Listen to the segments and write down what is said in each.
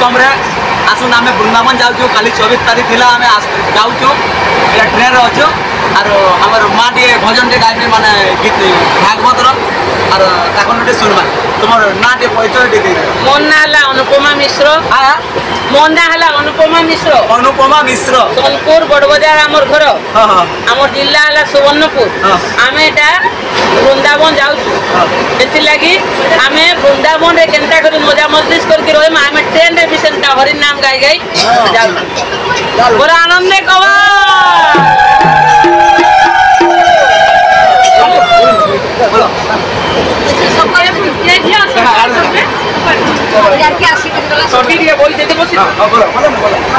कम आसन आम वृंदावन जाऊँ खाली 24 तारीख थी आम जाऊँ ट्रेन अच्छु आर माँ टे भजन टे गाइबे माने गीत भागवत रे सुनवा तुम ना टे परिचय टे मो ना अनुपमा मिश्र मो ना अनुपमा मिश्र सोनपुर बड़बजार आमर घर आमर जिला है सुवर्णपुर आम एटा वृंदावन जाऊँ लगी आम वृंदावन रे केनता कर मजा मजलिस करके रही आम ट्रेन रे भी सेंटा हरि नाम गाई गाई जाऊँ बड़ा आनंद कवा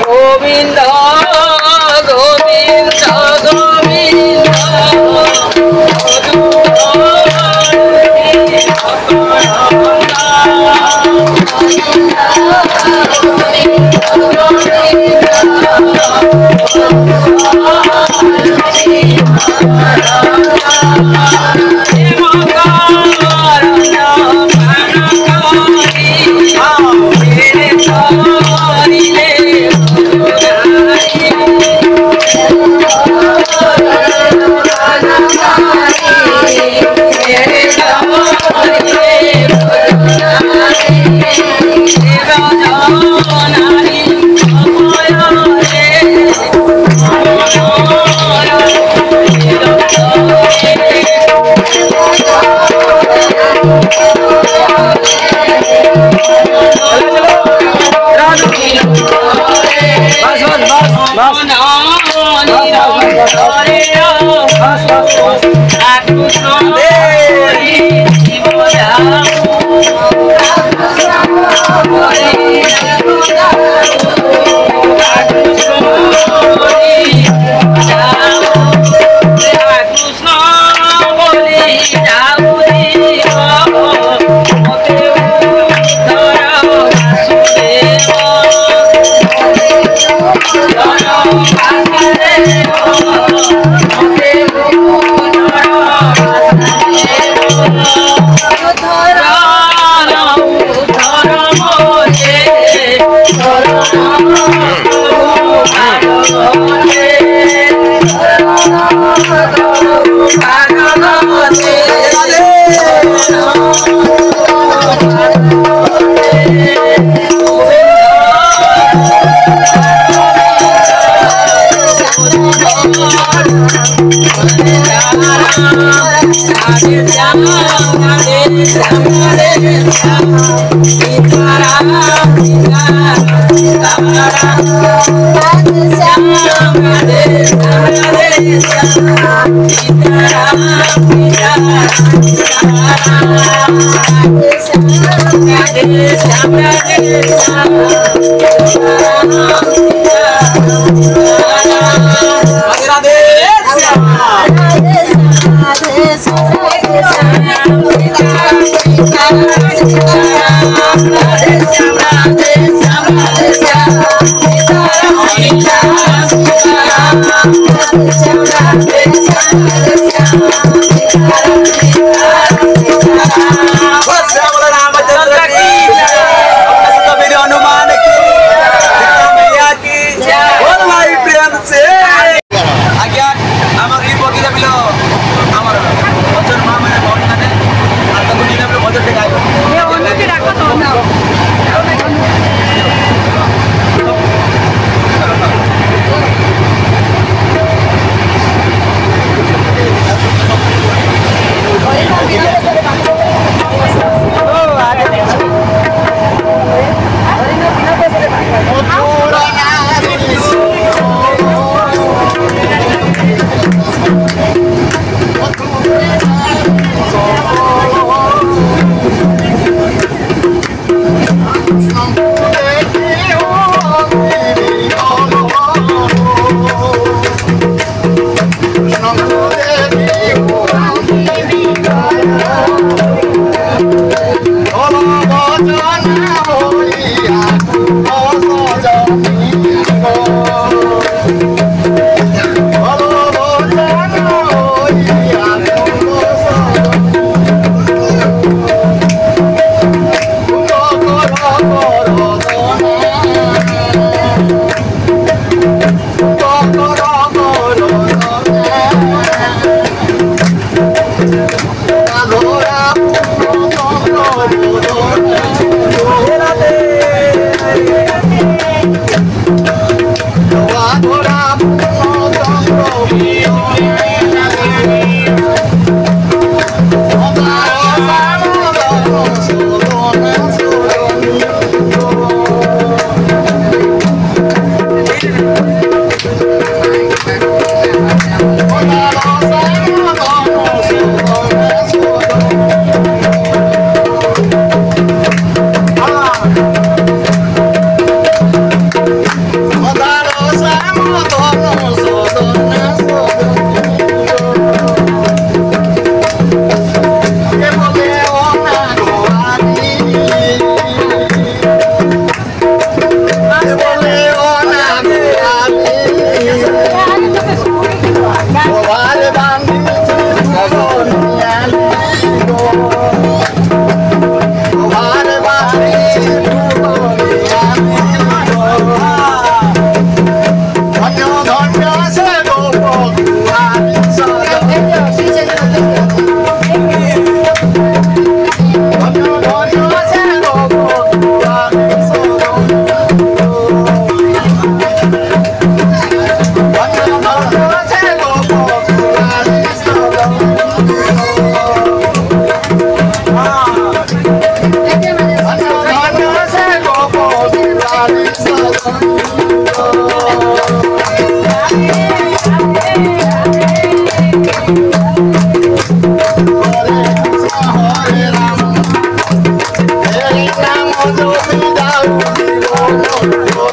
गोविंद गोविंद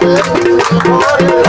रे